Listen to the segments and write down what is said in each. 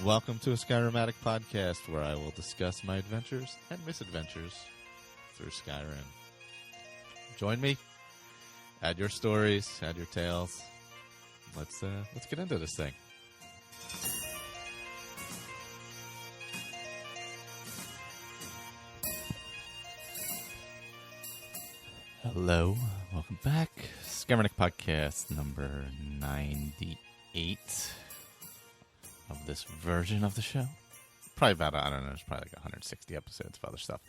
Welcome to a Skyrim Addict podcast where I will discuss my adventures and misadventures through Skyrim. Join me. Add your stories, add your tales. Let's get into this thing. Hello, welcome back. Skyrim Addict podcast number 98 of this version of the show. Probably about, I don't know, there's probably like 160 episodes of other stuff,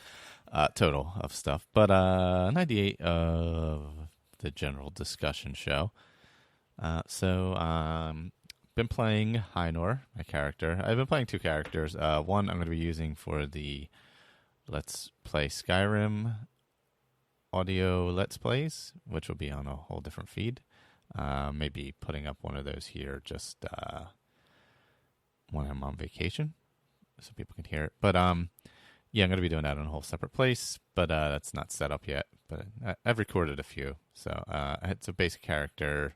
total of stuff. But 98 of the general discussion show. Been playing Heidnor, my character. I've been playing two characters. One I'm going to be using for the Let's Play Skyrim audio Let's Plays, which will be on a whole different feed. Maybe putting up one of those here just when I'm on vacation so people can hear it. But yeah, I'm going to be doing that in a whole separate place, but that's not set up yet. But I've recorded a few. So it's a basic character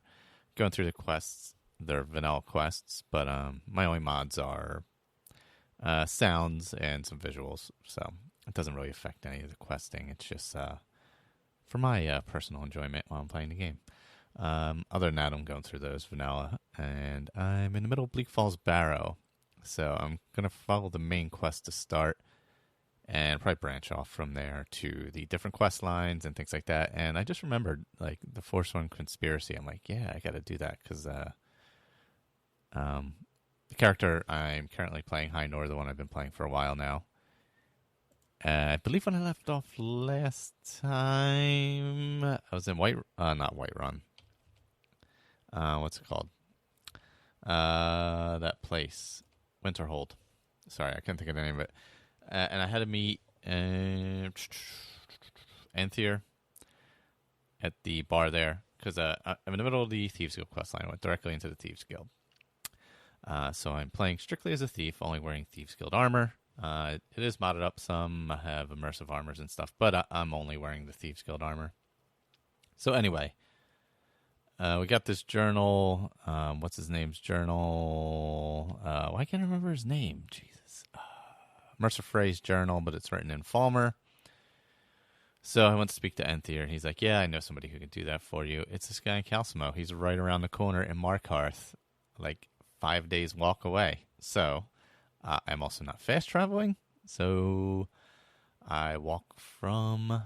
going through the quests. They're vanilla quests, but my only mods are sounds and some visuals. So it doesn't really affect any of the questing. It's just for my personal enjoyment while I'm playing the game. Other than that, I'm going through those vanilla, and I'm in the middle of Bleak Falls Barrow. So I'm going to follow the main quest to start and probably branch off from there to the different quest lines and things like that. And I just remembered, like, the Forsworn Conspiracy. I'm like, yeah, I got to do that because the character I'm currently playing, Heidnor, the one I've been playing for a while now, I believe when I left off last time, I was in not Whiterun. What's it called? That place. Winterhold. Sorry, I couldn't think of the name of it. And I had to meet Anthir at the bar there, because I'm in the middle of the Thieves Guild quest line. I went directly into the Thieves Guild. So I'm playing strictly as a thief, only wearing Thieves Guild armor. It is modded up some. I have immersive armors and stuff, but I'm only wearing the Thieves Guild armor. So anyway, we got this journal. What's his name's journal? Why can't I remember his name? Jesus. Mercer Frey's journal, but it's written in Falmer. So I went to speak to Enthir. He's like, yeah, I know somebody who can do that for you. It's this guy in Calcimo. He's right around the corner in Markarth, like 5 days walk away. So I'm also not fast traveling. So I walk from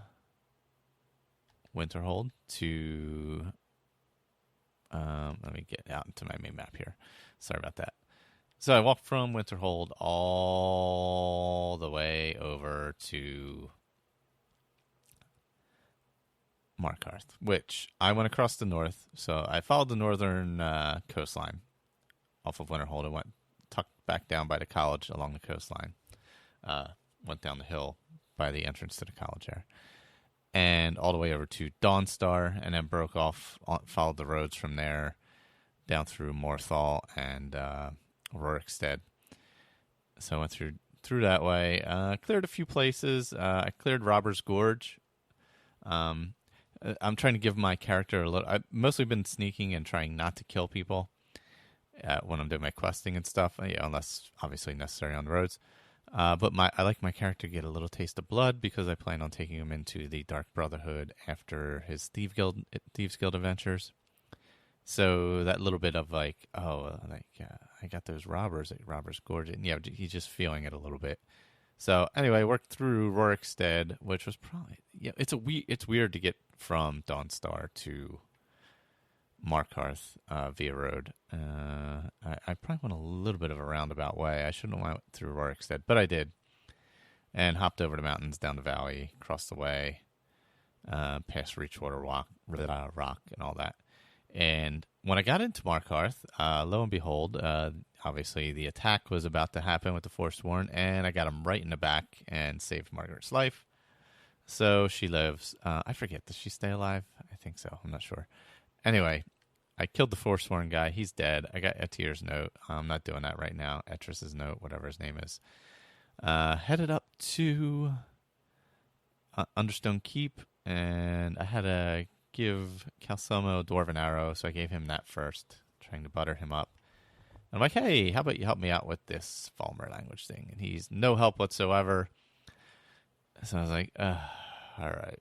Winterhold to... let me get out into my main map here. Sorry about that. So I walked from Winterhold all the way over to Markarth, which I went across the north. So I followed the northern coastline off of Winterhold and went tucked back down by the college along the coastline. Went down the hill by the entrance to the college there. And all the way over to Dawnstar, and then broke off, followed the roads from there down through Morthal and Rorikstead. So I went through that way. Cleared a few places. I cleared Robber's Gorge. I'm trying to give my character a little... I've mostly been sneaking and trying not to kill people when I'm doing my questing and stuff, unless obviously necessary on the roads. But I like my character to get a little taste of blood because I plan on taking him into the Dark Brotherhood after his Thieves Guild adventures. So that little bit of like, I got those robbers at Robber's Gorge. And yeah, he's just feeling it a little bit. So anyway, I worked through Rorikstead, which was probably... Yeah, it's weird to get from Dawnstar to Markarth via road. I probably went a little bit of a roundabout way. I shouldn't have went through Rorikstead, but I did. And hopped over the mountains, down the valley, across the way, past Reachwater Rock and all that. And when I got into Markarth, lo and behold, obviously the attack was about to happen with the Forsworn, and I got him right in the back and saved Margaret's life. So she lives. I forget, does she stay alive? I think so. I'm not sure. Anyway, I killed the Forsworn guy. He's dead. I got Etir's note. I'm not doing that right now. Etris's note, whatever his name is. Headed up to Understone Keep, and I had to give Calcelmo a Dwarven Arrow, so I gave him that first, trying to butter him up. I'm like, hey, how about you help me out with this Falmer language thing? And he's no help whatsoever. So I was like, all right.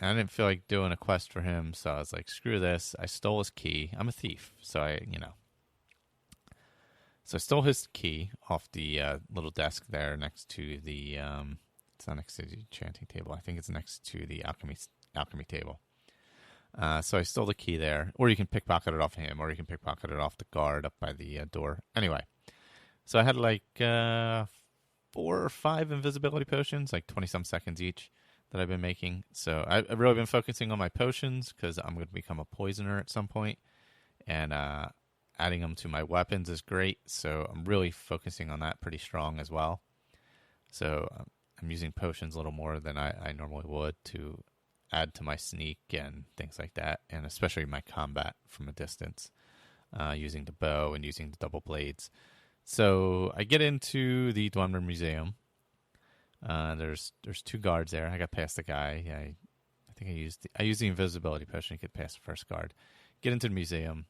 And I didn't feel like doing a quest for him, so I was like, screw this. I stole his key. I'm a thief, so So I stole his key off the little desk there next to the. It's not next to the enchanting table. I think it's next to the alchemy table. So I stole the key there, or you can pickpocket it off him, or you can pickpocket it off the guard up by the door. Anyway, so I had like 4 or 5 invisibility potions, like 20-some seconds each, that I've been making. So I've really been focusing on my potions because I'm going to become a poisoner at some point, and adding them to my weapons is great. So I'm really focusing on that pretty strong as well. So I'm using potions a little more than I normally would to add to my sneak and things like that, and especially my combat from a distance, using the bow and using the double blades. So I get into the Dwemer Museum. There's 2 guards there. I got past the guy. I think I used the invisibility potion to get past the first guard. Get into the museum.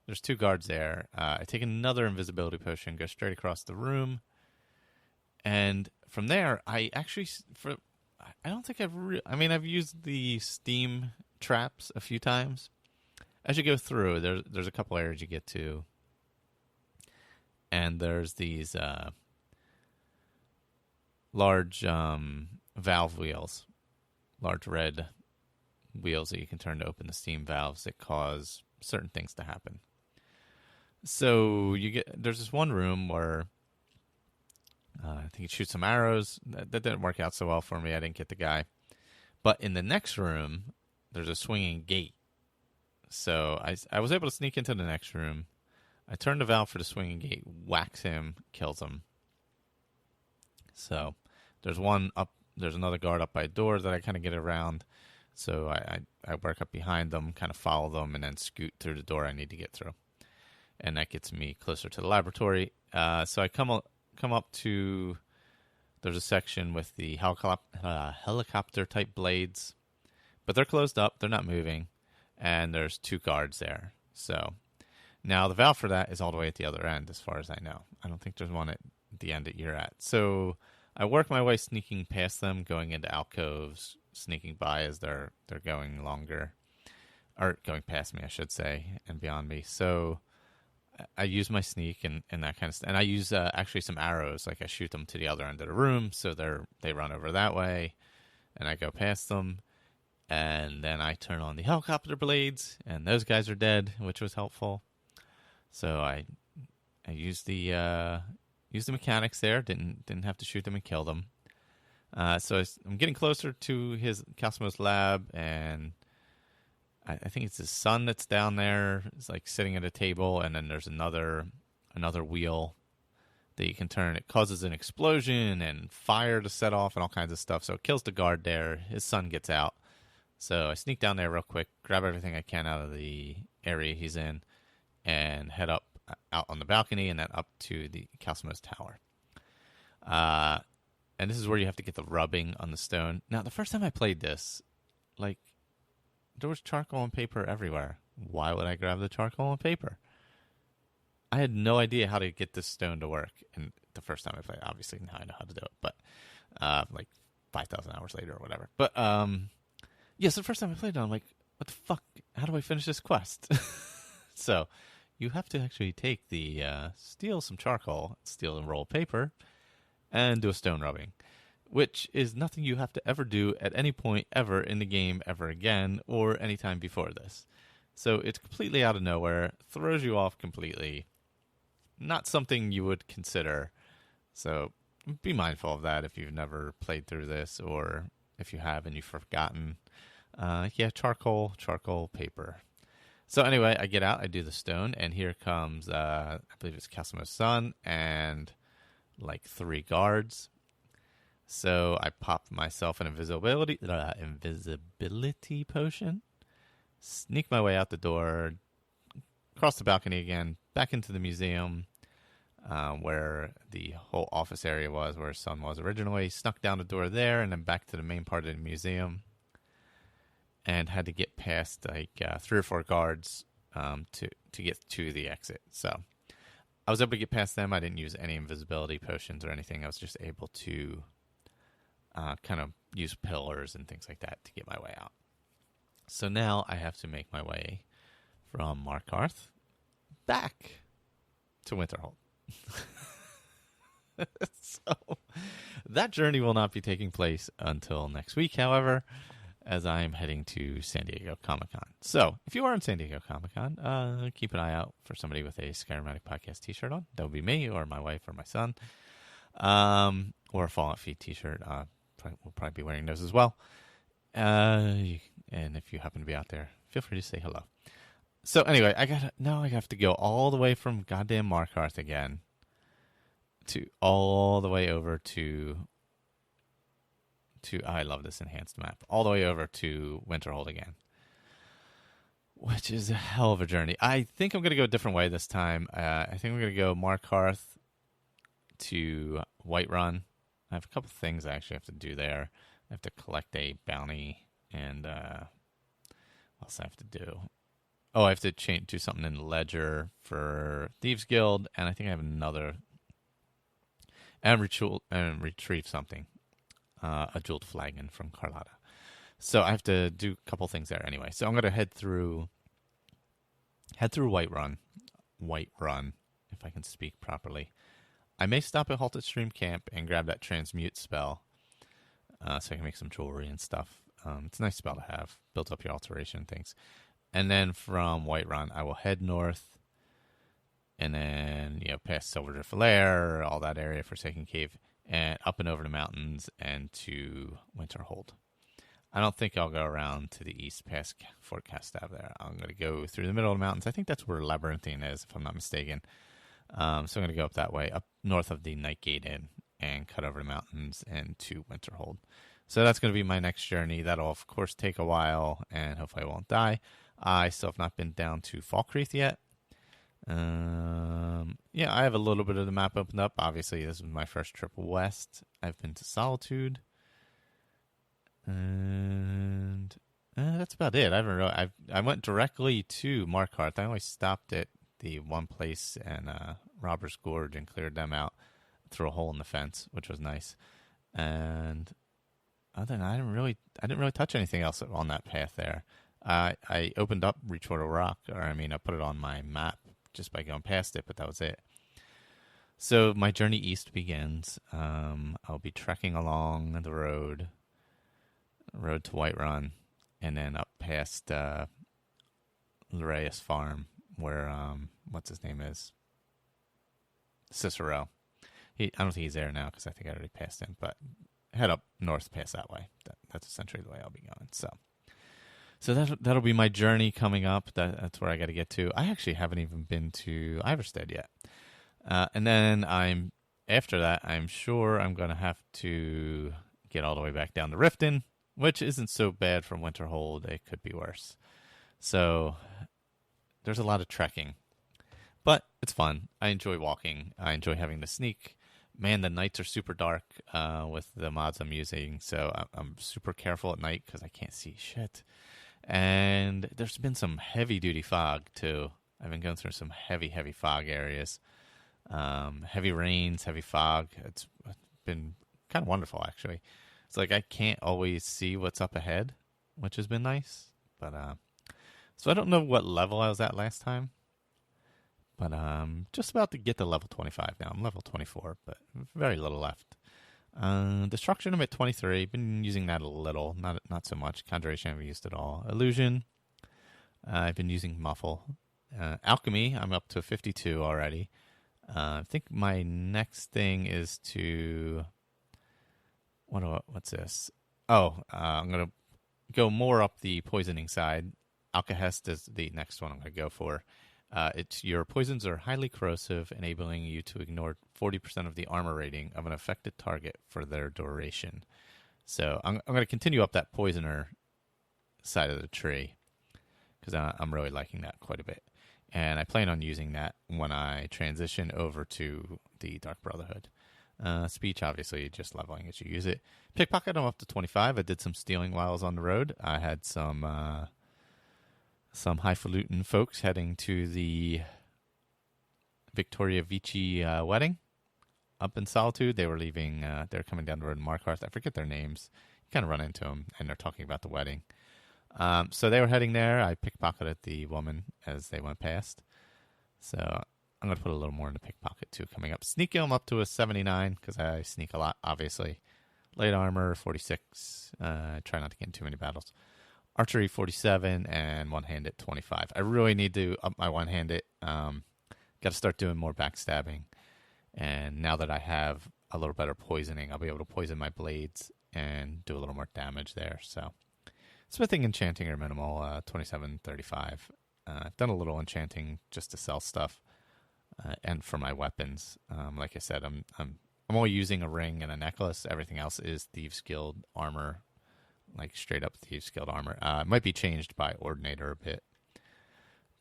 There's 2 guards there. I take another invisibility potion, go straight across the room, and from there, I don't think I've used the steam traps a few times. As you go through, there's a couple areas you get to, and there's these large valve wheels, large red wheels that you can turn to open the steam valves that cause certain things to happen. So there's this one room where I think you shoot some arrows. That didn't work out so well for me. I didn't get the guy. But in the next room, there's a swinging gate. So I was able to sneak into the next room. I turn the valve for the swinging gate, whacks him, kills him. So there's another guard up by a door that I kind of get around. So I work up behind them, kind of follow them, and then scoot through the door I need to get through. And that gets me closer to the laboratory. So I come up to, there's a section with the helicopter type blades, but they're closed up, they're not moving, and there's 2 guards there. So now the valve for that is all the way at the other end, as far as I know. I don't think there's one at the end that you're at. So I work my way sneaking past them, going into alcoves, sneaking by as they're going longer, or going past me, I should say, and beyond me. So I use my sneak and that kind of stuff. And I use actually some arrows. Like I shoot them to the other end of the room, so they run over that way, and I go past them. And then I turn on the helicopter blades, and those guys are dead, which was helpful. So I used the mechanics there. Didn't have to shoot them and kill them. So I'm getting closer to his Cosmos lab, and I think it's his son that's down there. It's like sitting at a table, and then there's another wheel that you can turn. It causes an explosion and fire to set off and all kinds of stuff. So it kills the guard there. His son gets out. So I sneak down there real quick, grab everything I can out of the area he's in, and head out on the balcony and then up to the Cosmos Tower. And this is where you have to get the rubbing on the stone. Now, the first time I played this, like, there was charcoal and paper everywhere. Why would I grab the charcoal and paper? I had no idea how to get this stone to work. And the first time I played, obviously now I know how to do it. But like 5,000 hours later or whatever. But yes, the first time I played it, I'm like, what the fuck? How do I finish this quest? So you have to actually take steal some charcoal, steal a roll of paper, and do a stone rubbing, which is nothing you have to ever do at any point ever in the game ever again or any time before this. So it's completely out of nowhere, throws you off completely. Not something you would consider. So be mindful of that if you've never played through this, or if you have and you've forgotten. Charcoal, paper. So anyway, I get out, I do the stone, and here comes, I believe it's Cosmo's son, and like 3 guards. So I pop myself an invisibility potion, sneak my way out the door, cross the balcony again, back into the museum, where the whole office area was, where his son was originally, snuck down the door there, and then back to the main part of the museum, and had to get past like 3 or 4 guards to get to the exit. So I was able to get past them. I didn't use any invisibility potions or anything. I was just able to kind of use pillars and things like that to get my way out. So now I have to make my way from Markarth back to Winterhold. So that journey will not be taking place until next week, however, as I am heading to San Diego Comic-Con. So if you are in San Diego Comic-Con, keep an eye out for somebody with a Skyrim Addict podcast t-shirt on. That would be me or my wife or my son. Or a Fallout Feed t-shirt. We'll probably be wearing those as well. And if you happen to be out there, feel free to say hello. So anyway, I have to go all the way from goddamn Markarth again to all the way over to I love this enhanced map. All the way over to Winterhold again, which is a hell of a journey. I think I'm going to go a different way this time. I think I'm going to go Markarth to Whiterun. I have a couple things I actually have to do there. I have to collect a bounty, and what else I have to do? Oh, I have to do something in the ledger for Thieves Guild, and I think I have another, and retrieve something, a jeweled flagon from Carlotta. So I have to do a couple things there anyway. So I'm going to head through Whiterun, if I can speak properly. I may stop at Halted Stream Camp and grab that transmute spell, so I can make some jewelry and stuff. It's a nice spell to have. Builds up your alteration and things. And then from Whiterun, I will head north, and then past Silverdrift Lair, all that area, Forsaken Cave, and up and over the mountains and to Winterhold. I don't think I'll go around to the east past Fort Castav there. I'm going to go through the middle of the mountains. I think that's where Labyrinthine is, if I'm not mistaken. So I'm going to go up that way, up north of the Nightgate Inn, and cut over the mountains and to Winterhold. So that's going to be my next journey. That'll, of course, take a while, and hopefully I won't die. I still have not been down to Falkreath yet. I have a little bit of the map opened up. Obviously, this is my first trip west. I've been to Solitude, and that's about it. I went directly to Markarth. I only stopped at the one place in Robbers Gorge and cleared them out through a hole in the fence, which was nice. And other than that, I didn't really touch anything else on that path there. I opened up Reachwater Rock, I put it on my map just by going past it, but that was it. So my journey east begins. I'll be trekking along the road to Whiterun, and then up past Larius Farm, where what's his name is Cicero. I don't think he's there now because I think I already passed him. But head up north past that way. That's essentially the way I'll be going. So that'll be my journey coming up. That's where I got to get to. I actually haven't even been to Iverstead yet. And then after that, I'm sure I'm going to have to get all the way back down to Riften, which isn't so bad from Winterhold. It could be worse. So there's a lot of trekking, but it's fun. I enjoy walking. I enjoy having the sneak. Man, the nights are super dark with the mods I'm using, so I'm super careful at night because I can't see shit. And there's been some heavy-duty fog, too. I've been going through some heavy fog areas. Heavy rains, heavy fog. It's been kind of wonderful, actually. It's like I can't always see what's up ahead, which has been nice. But so I don't know what level I was at last time. But I'm just about to get to level 25 now. I'm level 24, but very little left. Destruction, I'm at 23. Been using that a little, not so much. Conjuration, I haven't used at all. Illusion, I've been using Muffle. Alchemy, I'm up to 52 already. I think my next thing is to... What's this? I'm going to go more up the poisoning side. Alkahest is the next one I'm going to go for. Your poisons are highly corrosive, enabling you to ignore 40% of the armor rating of an affected target for their duration. So I'm going to continue up that poisoner side of the tree because I'm really liking that quite a bit. And I plan on using that when I transition over to the Dark Brotherhood. Speech, obviously, just leveling as you use it. Pickpocket, I'm up to 25. I did some stealing while I was on the road. I had some highfalutin folks heading to the Victoria Vici wedding up in Solitude. They were leaving. They're coming down the road in Markarth. I forget their names. You kind of run into them, and they're talking about the wedding. So they were heading there. I pickpocketed the woman as they went past. So I'm going to put a little more in the pickpocket, too, coming up. Sneak him up to a 79, because I sneak a lot, obviously. Light armor, 46. Try not to get in too many battles. Archery, 47, and one-handed, 25. I really need to up my one-handed. Got to start doing more backstabbing. And now that I have a little better poisoning, I'll be able to poison my blades and do a little more damage there. So smithing, enchanting are minimal, 27, 35. I've done a little enchanting just to sell stuff and for my weapons. Like I said, I'm only using a ring and a necklace. Everything else is Thieves Guild armor, like straight up Thieves Guild armor. It might be changed by Ordinator a bit,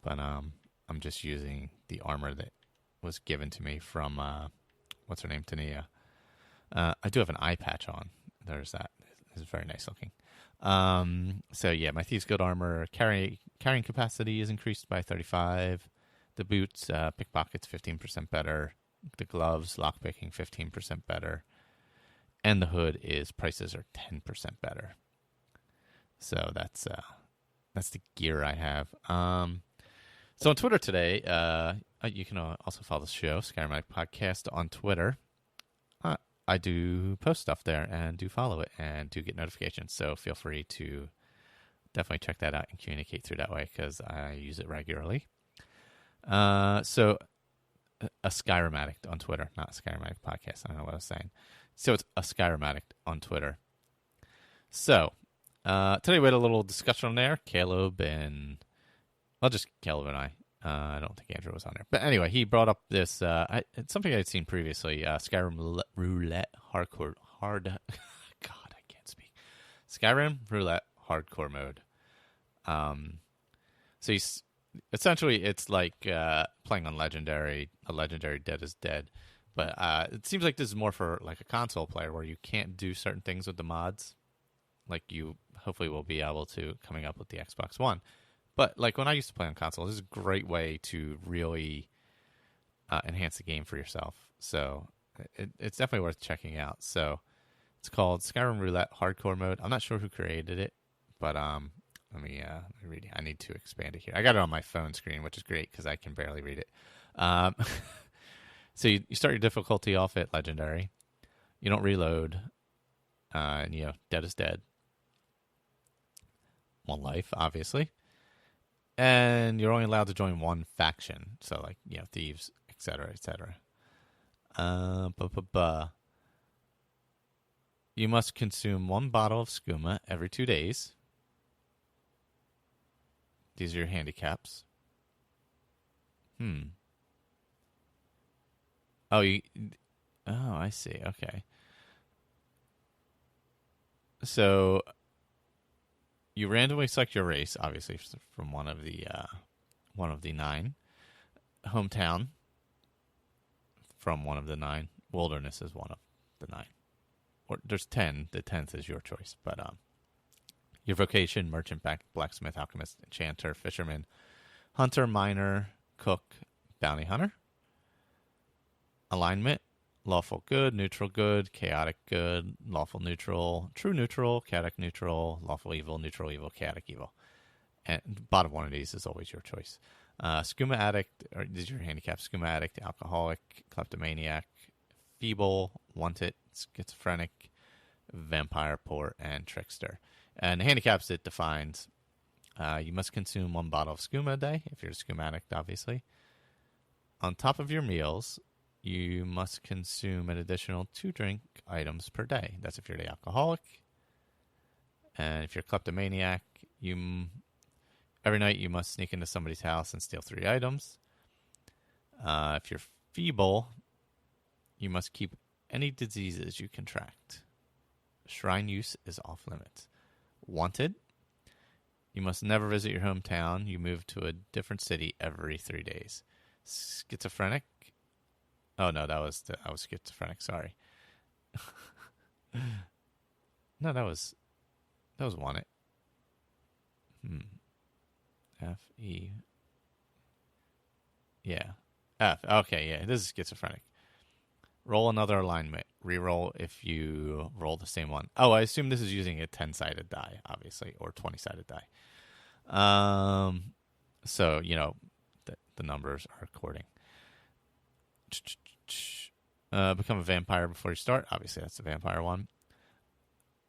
but I'm just using the armor that was given to me from, what's her name, Tania. I do have an eye patch on. There's that. It's very nice looking. So yeah, my Thieves Guild armor carrying capacity is increased by 35. The boots, pickpockets 15% better. The gloves, lockpicking 15% better. And the hood prices are 10% better. So that's the gear I have. So on Twitter today, you can also follow the show, Skyrim Addict Podcast, on Twitter. I do post stuff there and do follow it and do get notifications. So feel free to definitely check that out and communicate through that way because I use it regularly. So a Skyrim Addict on Twitter, not a Skyrim Addict Podcast. I don't know what I was saying. So it's a Skyrim Addict on Twitter. So today we had a little discussion on there. Caleb and I. I don't think Andrew was on there. But anyway, he brought up this, it's something I'd seen previously, Skyrim Roulette God, I can't speak. Skyrim Roulette Hardcore mode. So essentially it's like playing on a legendary Dead is Dead. But it seems like this is more for like a console player where you can't do certain things with the mods. Like you hopefully will be able to coming up with the Xbox One. But like when I used to play on console, this is a great way to really enhance the game for yourself. So it's definitely worth checking out. So it's called Skyrim Roulette Hardcore Mode. I'm not sure who created it, but let me read it. I need to expand it here. I got it on my phone screen, which is great because I can barely read it. So you start your difficulty off at Legendary. You don't reload. And, Dead is Dead. One life, obviously. And you're only allowed to join one faction. So, like, thieves, etc., etc. You must consume 1 bottle of skooma every 2 days. These are your handicaps. Oh, I see. Okay. So you randomly select your race, obviously from one of the 9. Hometown from one of the 9. Wilderness is one of the 9. Or there's 10. The 10th is your choice, but your vocation: merchant, blacksmith, alchemist, enchanter, fisherman, hunter, miner, cook, bounty hunter. Alignment: lawful good, neutral good, chaotic good, lawful neutral, true neutral, chaotic neutral, lawful evil, neutral evil, chaotic evil. And bottom one of these is always your choice. Skooma addict, or these are your handicaps: skooma addict, alcoholic, kleptomaniac, feeble, wanted, schizophrenic, vampire, poor, and trickster. And the handicaps it defines: you must consume 1 bottle of skooma a day if you're a skooma addict, obviously. On top of your meals, you must consume an additional 2 drink items per day. That's if you're the alcoholic. And if you're a kleptomaniac, every night you must sneak into somebody's house and steal 3 items. If you're feeble, you must keep any diseases you contract. Shrine use is off limits. Wanted, you must never visit your hometown. You move to a different city every 3 days. Schizophrenic. Oh no, I was schizophrenic. Sorry. No, that was wanted. F-E. Yeah. F. Okay, yeah, this is schizophrenic. Roll another alignment. Reroll if you roll the same one. Oh, I assume this is using a 10-sided die, obviously, or 20-sided die. So, the numbers are according. Become a vampire before you start. Obviously, that's the vampire one.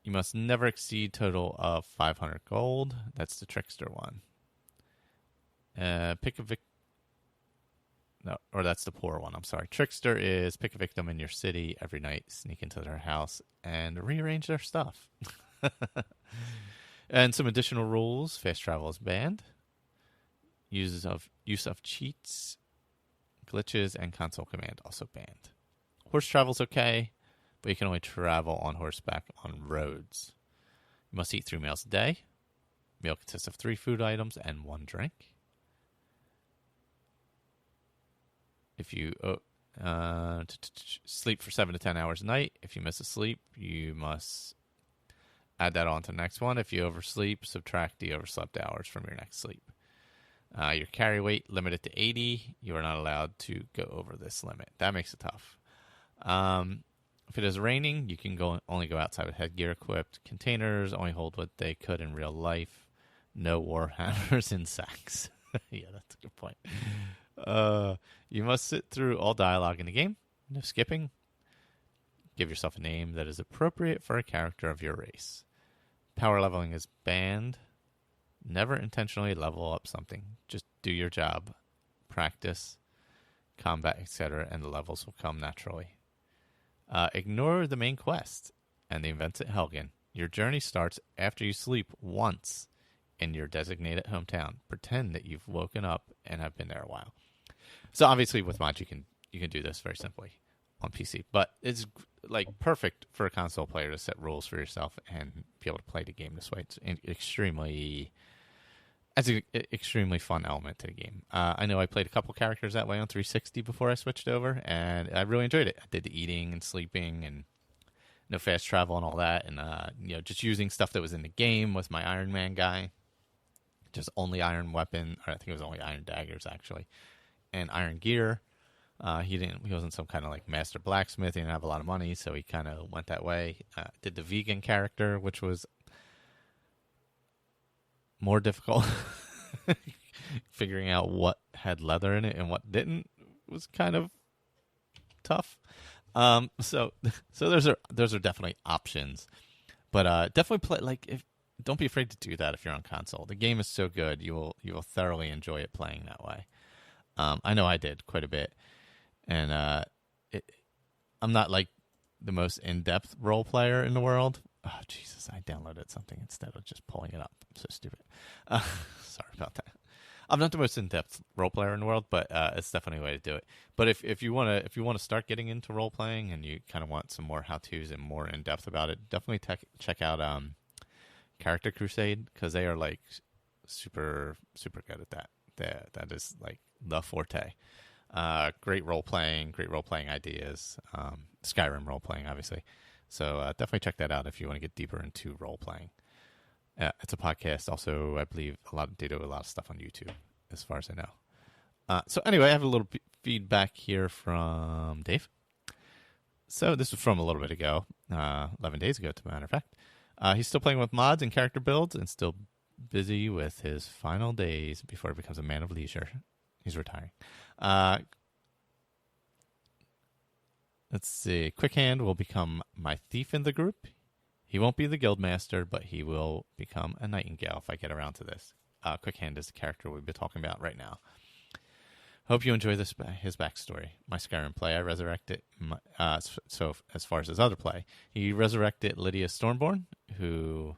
You must never exceed total of 500 gold. That's the trickster one. Pick a victim. No, or that's the poor one. I'm sorry. Trickster is pick a victim in your city every night, sneak into their house, and rearrange their stuff. And some additional rules. Fast travel is banned. Use of cheats, glitches, and console command also banned. Horse travel's okay, but you can only travel on horseback on roads. You must eat 3 meals a day. Meal consists of 3 food items and 1 drink. If you sleep for 7 to 10 hours a night, if you miss a sleep, you must add that on to the next one. If you oversleep, subtract the overslept hours from your next sleep. Your carry weight limited to 80. You are not allowed to go over this limit. That makes it tough. If it is raining, you can only go outside with headgear equipped. Containers only hold what they could in real life. No war hammers in sacks. Yeah, that's a good point. You must sit through all dialogue in the game. No skipping. Give yourself a name that is appropriate for a character of your race. Power leveling is banned. Never intentionally level up something. Just do your job. Practice, combat, etc., and the levels will come naturally. Ignore the main quest and the events at Helgen. Your journey starts after you sleep once in your designated hometown. Pretend that you've woken up and have been there a while. So obviously with mods you can do this very simply on PC, but it's like perfect for a console player to set rules for yourself and be able to play the game this way. It's an extremely fun element to the game. I know I played a couple characters that way on 360 before I switched over, and I really enjoyed it. I did the eating and sleeping and no fast travel and all that, and just using stuff that was in the game with my Iron Man guy. Just only iron weapon, or I think it was only iron daggers actually, and iron gear. He wasn't some kind of like master blacksmith. He didn't have a lot of money, so he kind of went that way. Did the vegan character, which was more difficult. Figuring out what had leather in it and what didn't was kind of tough. So those are definitely options, but definitely play don't be afraid to do that if you're on console. The game is so good, you will thoroughly enjoy it playing that way. I know I did quite a bit, and I'm not like the most in-depth role player in the world. Oh Jesus! I downloaded something instead of just pulling it up. I'm so stupid. Sorry about that. I'm not the most in-depth role player in the world, but it's definitely a way to do it. But if you want to start getting into role playing and you kind of want some more how-tos and more in-depth about it, definitely check out Character Crusade, because they are like super good at that. That is like the forte. Great role playing ideas. Skyrim role playing, obviously. So definitely check that out if you want to get deeper into role playing. It's a podcast. Also, I believe they do a lot of stuff on YouTube, as far as I know. So anyway, I have a little feedback here from Dave. So this was from a little bit ago, 11 days ago, to a matter of fact. He's still playing with mods and character builds and still busy with his final days before he becomes a man of leisure. He's retiring. Let's see. Quick Hand will become my thief in the group. He won't be the guild master, but he will become a nightingale if I get around to this. Quick Hand is the character we've been talking about right now. Hope you enjoy his backstory. My Skyrim play, I resurrected. So as far as his other play, he resurrected Lydia Stormborn, who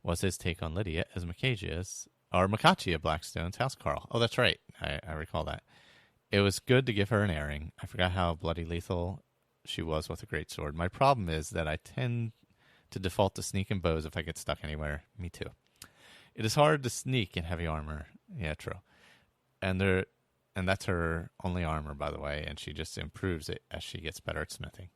was his take on Lydia as Makachi of Blackstone's Housecarl. Oh, that's right. I recall that. It was good to give her an airing. I forgot how bloody lethal she was with a greatsword. My problem is that I tend to default to sneak and bows if I get stuck anywhere. Me too. It is hard to sneak in heavy armor. Yeah, true. And that's her only armor, by the way, and she just improves it as she gets better at smithing.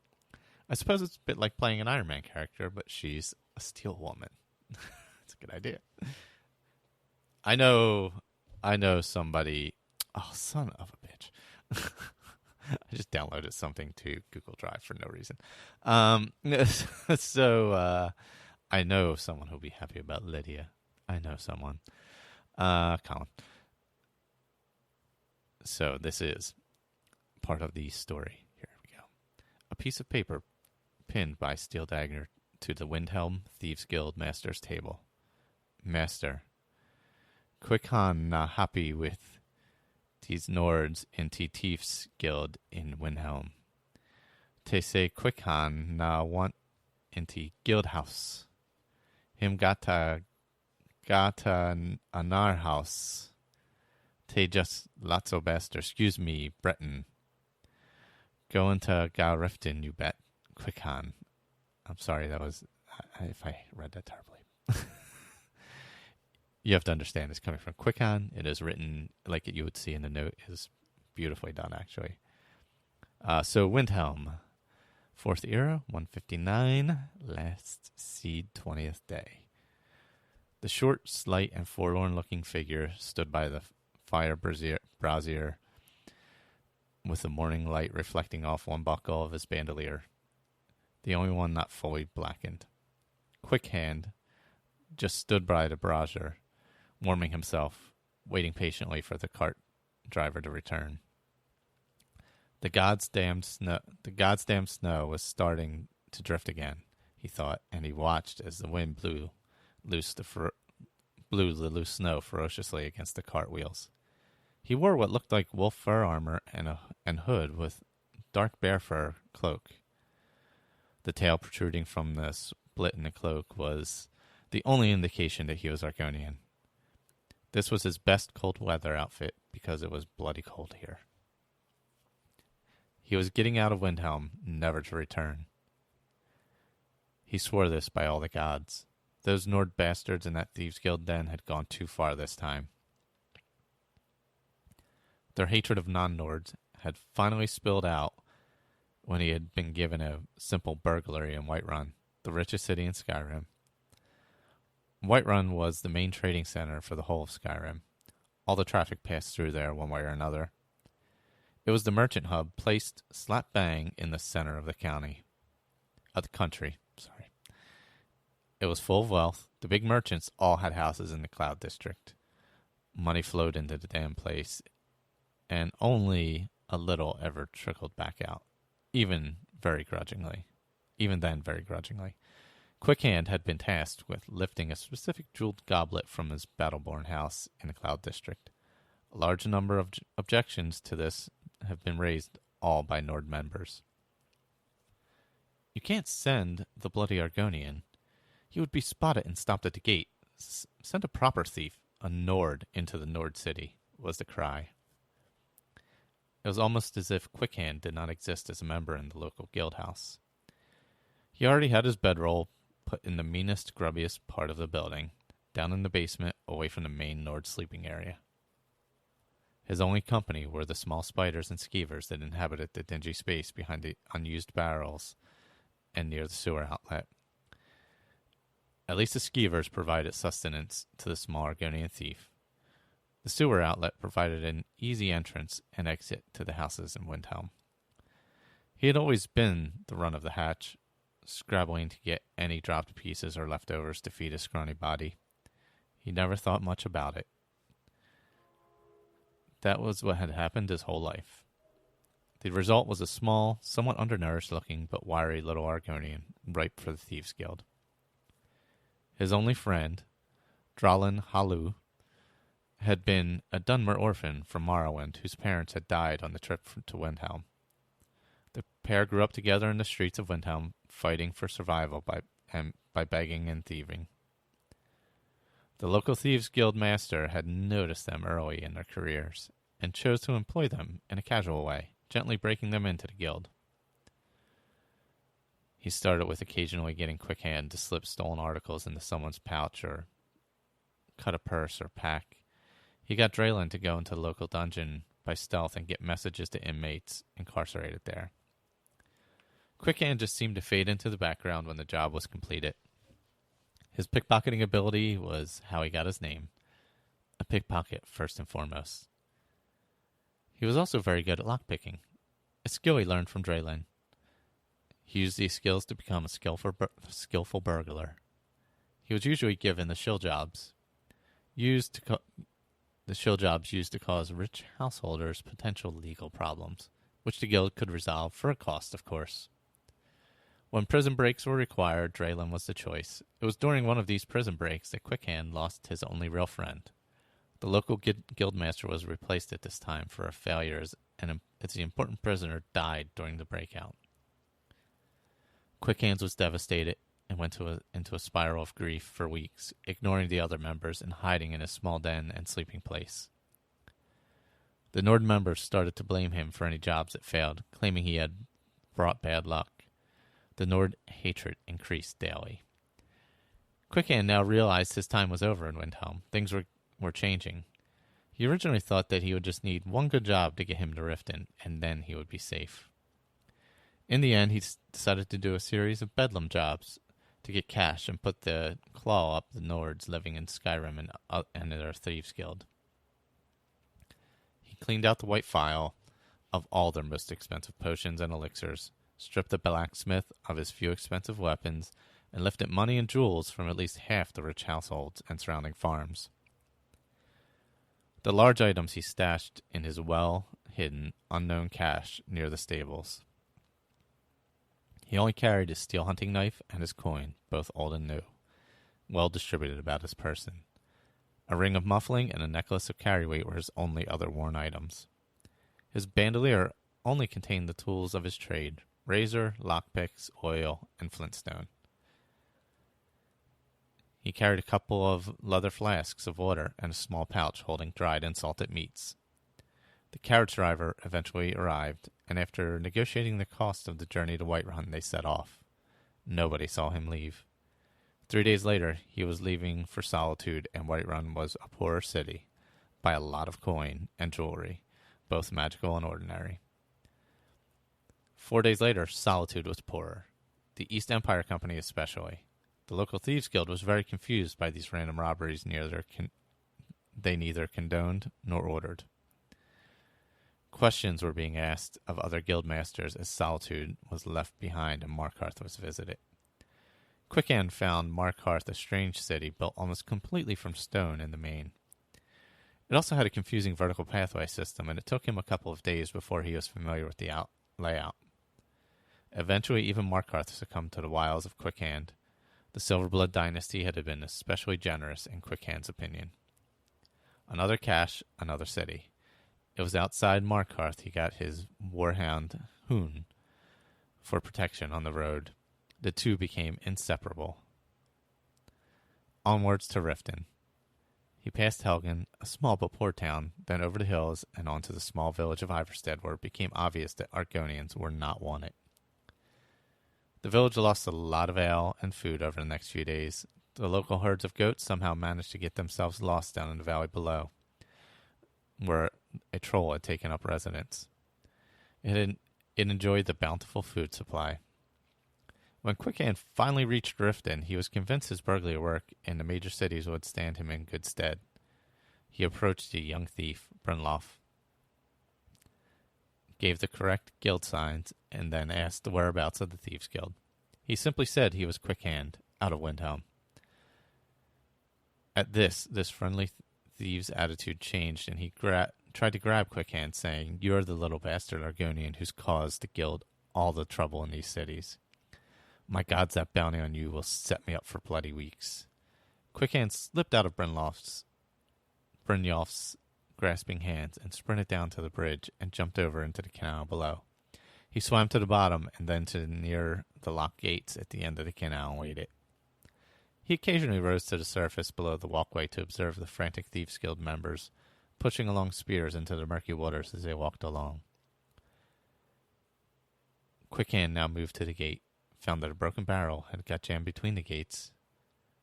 I suppose it's a bit like playing an Iron Man character, but she's a steel woman. That's a good idea. I know somebody. Oh, son of a bitch. I just downloaded something to Google Drive for no reason. So I know someone who'll be happy about Lydia. I know someone. Colin. So this is part of the story. Here we go. A piece of paper pinned by steel dagger to the Windhelm Thieves Guild Master's table. Master, Quickhan na happy with these Nords in the Thieves Guild in Windhelm. Te say Quickhan na want in the guild house. Him gata anar house. Te just lotso bester, excuse me, Breton. Go into Galrifton, you bet. Quickhan. I'm sorry, that was, if I read that terribly. You have to understand it's coming from Quickhan. It is written like you would see in the note. It is beautifully done, actually. So Windhelm, 4th era, 159, last seed 20th day. The short, slight, and forlorn-looking figure stood by the fire brazier with the morning light reflecting off one buckle of his bandolier, the only one not fully blackened. Quick Hand just stood by the brazier, warming himself, waiting patiently for the cart driver to return. The God's damn snow was starting to drift again, he thought, and he watched as the wind blew the loose snow ferociously against the cart wheels. He wore what looked like wolf fur armor and hood with dark bear fur cloak. The tail protruding from the split in the cloak was the only indication that he was Argonian. This was his best cold weather outfit because it was bloody cold here. He was getting out of Windhelm, never to return. He swore this by all the gods. Those Nord bastards in that Thieves Guild den had gone too far this time. Their hatred of non-Nords had finally spilled out when he had been given a simple burglary in Whiterun, the richest city in Skyrim. Whiterun was the main trading center for the whole of Skyrim. All the traffic passed through there one way or another. It was the merchant hub placed slap bang in the center of the country. It was full of wealth. The big merchants all had houses in the Cloud District. Money flowed into the damn place, and only a little ever trickled back out, even then very grudgingly. Quickhand had been tasked with lifting a specific jeweled goblet from his Battleborn house in the Cloud District. A large number of objections to this have been raised, all by Nord members. You can't send the bloody Argonian. He would be spotted and stopped at the gate. Send a proper thief, a Nord, into the Nord city, was the cry. It was almost as if Quickhand did not exist as a member in the local guild house. He already had his bedroll put in the meanest, grubbiest part of the building, down in the basement, away from the main Nord sleeping area. His only company were the small spiders and skeevers that inhabited the dingy space behind the unused barrels and near the sewer outlet. At least the skeevers provided sustenance to the small Argonian thief. The sewer outlet provided an easy entrance and exit to the houses in Windhelm. He had always been the run of the hatch, scrabbling to get any dropped pieces or leftovers to feed his scrawny body. He never thought much about it. That was what had happened his whole life. The result was a small, somewhat undernourished-looking but wiry little Argonian, ripe for the Thieves' Guild. His only friend, Dralin Halu, had been a Dunmer orphan from Morrowind whose parents had died on the trip to Windhelm. The pair grew up together in the streets of Windhelm, fighting for survival by begging and thieving. The local Thieves Guild master had noticed them early in their careers and chose to employ them in a casual way, gently breaking them into the guild. He started with occasionally getting Quickhand to slip stolen articles into someone's pouch or cut a purse or pack. He got Draylen to go into the local dungeon by stealth and get messages to inmates incarcerated there. Quickhand just seemed to fade into the background when the job was completed. His pickpocketing ability was how he got his name, a pickpocket first and foremost. He was also very good at lockpicking, a skill he learned from Draylen. He used these skills to become a skillful burglar. He was usually given the shill jobs, used to cause rich householders potential legal problems, which the guild could resolve for a cost, of course. When prison breaks were required, Draylen was the choice. It was during one of these prison breaks that Quickhand lost his only real friend. The local guildmaster was replaced at this time for a failure as the important prisoner died during the breakout. Quickhands was devastated and went into a spiral of grief for weeks, ignoring the other members and hiding in his small den and sleeping place. The Nord members started to blame him for any jobs that failed, claiming he had brought bad luck. The Nord hatred increased daily. Quickhand now realized his time was over in Windhelm. Things were changing. He originally thought that he would just need one good job to get him to Riften, and then he would be safe. In the end, he decided to do a series of bedlam jobs to get cash and put the claw up the Nords living in Skyrim and their Thieves Guild. He cleaned out the white file of all their most expensive potions and elixirs, stripped the blacksmith of his few expensive weapons, and lifted money and jewels from at least half the rich households and surrounding farms. The large items he stashed in his well-hidden, unknown cache near the stables. He only carried his steel hunting knife and his coin, both old and new, well distributed about his person. A ring of muffling and a necklace of carry-weight were his only other worn items. His bandolier only contained the tools of his trade, razor, lockpicks, oil, and flintstone. He carried a couple of leather flasks of water and a small pouch holding dried and salted meats. The carriage driver eventually arrived, and after negotiating the cost of the journey to Whiterun, they set off. Nobody saw him leave. 3 days later, he was leaving for Solitude, and Whiterun was a poorer city, by a lot of coin and jewelry, both magical and ordinary. 4 days later, Solitude was poorer, the East Empire Company especially. The local Thieves Guild was very confused by these random robberies they neither condoned nor ordered. Questions were being asked of other guild masters as Solitude was left behind and Markarth was visited. Quickhand found Markarth a strange city built almost completely from stone in the main. It also had a confusing vertical pathway system, and it took him a couple of days before he was familiar with the layout. Eventually, even Markarth succumbed to the wiles of Quickhand. The Silverblood dynasty had been especially generous in Quickhand's opinion. Another cache, another city. It was outside Markarth he got his warhound, Hoon, for protection on the road. The two became inseparable. Onwards to Riften. He passed Helgen, a small but poor town, then over the hills and on to the small village of Iverstead, where it became obvious that Argonians were not wanted. The village lost a lot of ale and food over the next few days. The local herds of goats somehow managed to get themselves lost down in the valley below, where a troll had taken up residence. It enjoyed the bountiful food supply. When Quickhand finally reached Riften, he was convinced his burglary work in the major cities would stand him in good stead. He approached the young thief, Brynlof, gave the correct guild signs, and then asked the whereabouts of the Thieves Guild. He simply said he was Quickhand, out of Windhelm. At this friendly thief's attitude changed, and he tried to grab Quickhand, saying, "You are the little bastard Argonian who's caused the guild all the trouble in these cities. My gods, that bounty on you will set me up for bloody weeks." Quickhand slipped out of Brynjolf's grasping hands and sprinted down to the bridge and jumped over into the canal below. He swam to the bottom and then to near the locked gates at the end of the canal and waited. He occasionally rose to the surface below the walkway to observe the frantic Thieves Guild members pushing along spears into the murky waters as they walked along. Quickhand now moved to the gate, found that a broken barrel had got jammed between the gates.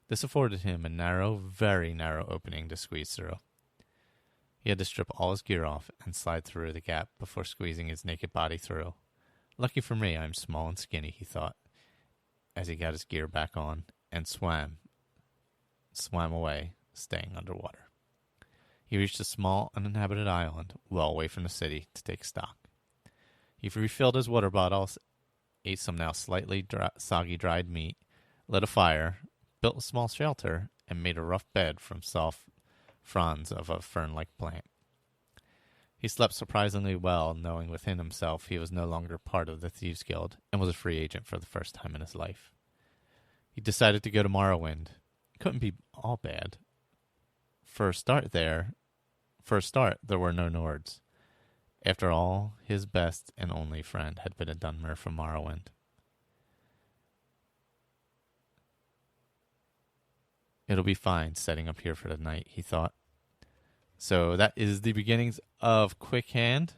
This afforded him a narrow, very narrow opening to squeeze through. He had to strip all his gear off and slide through the gap before squeezing his naked body through. Lucky for me, I'm small and skinny, he thought, as he got his gear back on and swam away, staying underwater. He reached a small, uninhabited island, well away from the city, to take stock. He refilled his water bottles, ate some now slightly soggy dried meat, lit a fire, built a small shelter, and made a rough bed from soft fronds of a fern-like plant. He slept surprisingly well, knowing within himself he was no longer part of the Thieves' Guild and was a free agent for the first time in his life. He decided to go to Morrowind. It couldn't be all bad. For a start, there were no Nords. After all, his best and only friend had been a Dunmer from Morrowind. It'll be fine setting up here for the night, he thought. So that is the beginnings of Quick Hand,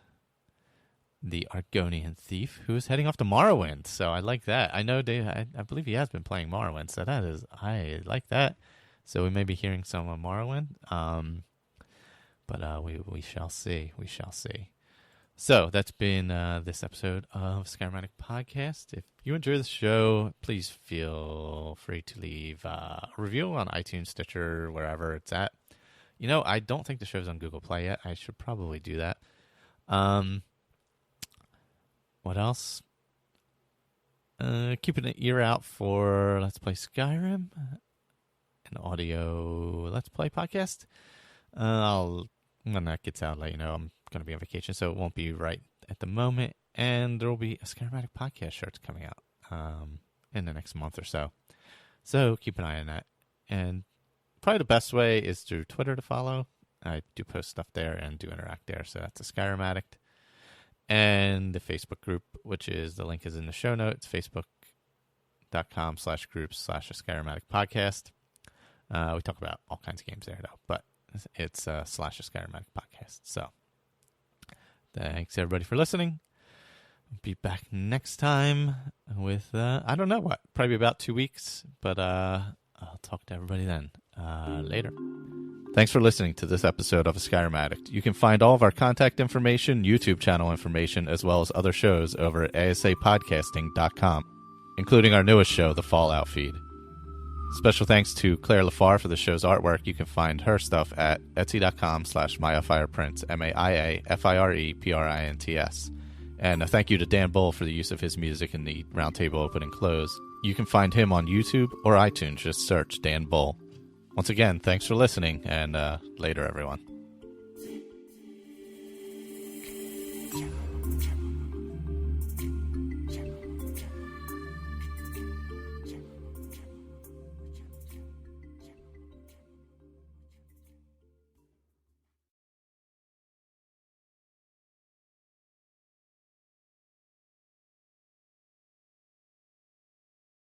the Argonian thief, who is heading off to Morrowind. So I like that. I know Dave, I believe he has been playing Morrowind, so I like that. So we may be hearing some of Morrowind, but we shall see. We shall see. So that's been this episode of Skyrim Addict Podcast. If you enjoy the show, please feel free to leave a review on iTunes, Stitcher, wherever it's at. You know, I don't think the show's on Google Play yet. I should probably do that. What else? Keeping an ear out for Let's Play Skyrim, an audio Let's Play podcast. When that gets out, I'll let you know. I'm going to be on vacation, so it won't be right at the moment. And there will be a Skyrim Addict podcast shirts coming out in the next month or so. So keep an eye on that. And probably the best way is through Twitter to follow. I do post stuff there and do interact there. So that's a Skyrim Addict. And the Facebook group, which is, the link is in the show notes, facebook.com/groups/a Skyrim Addict podcast. We talk about all kinds of games there, though, but it's /a Skyrim Addict podcast. So thanks, everybody, for listening. I'll be back next time with, I don't know what, probably about 2 weeks, but I'll talk to everybody then. Later. Thanks for listening to this episode of A Skyrim Addict. You can find all of our contact information, YouTube channel information, as well as other shows over at asapodcasting.com, including our newest show, The Fallout Feed. Special thanks to Claire Lafar for the show's artwork. You can find her stuff at etsy.com/MayaFirePrints, MayaFirePrints. And a thank you to Dan Bull for the use of his music in the roundtable open and close. You can find him on YouTube or iTunes. Just search Dan Bull. Once again, thanks for listening, and later, everyone.